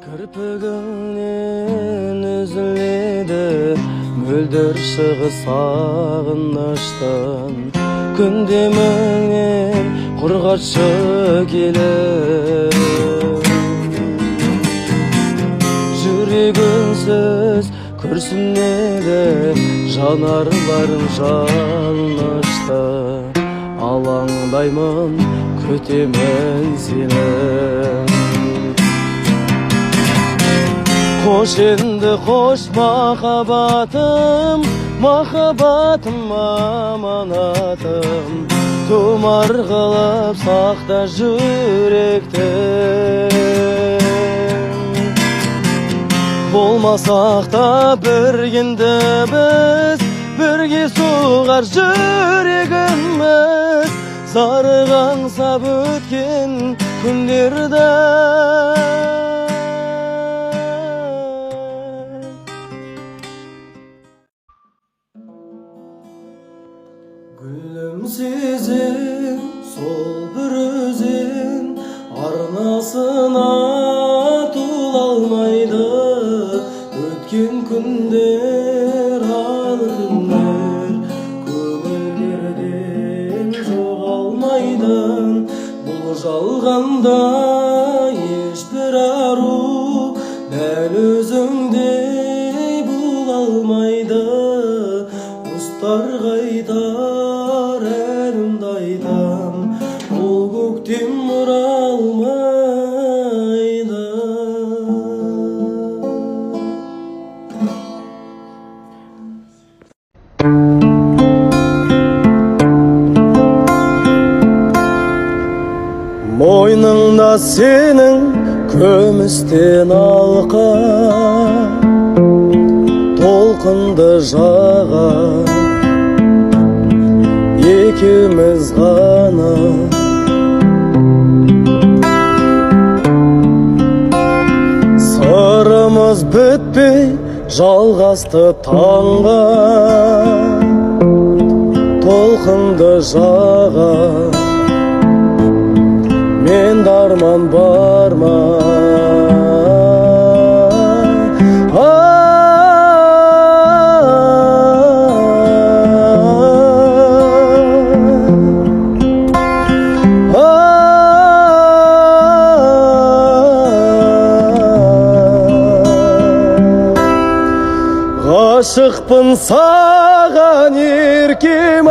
Kirpigimden üzüledi mөлдір шығыс сағыныштан күндеміңнен құрғатшы келіп жүрегінсіз күрсінеді жанарларым жалынышты алаңдаймын күтемін сені Hoş endi hoş mахаббатым аманатым Тұмар қылып сақта жүректі Болмасақ та біргенді біз бірге соғар жүрегіміз Зарыған сап өткен күндерді Gülümsizin sol bir özün arnasına tulalmaydı Ötken günler al günler Kömüllerden жоғалмайдың Бұл жалғанда ешбір ару Дәл өзіңдей бола алмайды Ұстар қайтар әлімді айтам Ол көктем оралмайды Мойныңда сенің көмістен алқа Толқынды жаға Екеуміз ғана Сырымыз бітпей жалғасты таңға Толқынды жаға Мен дарман барма Ғашықпын саған еркем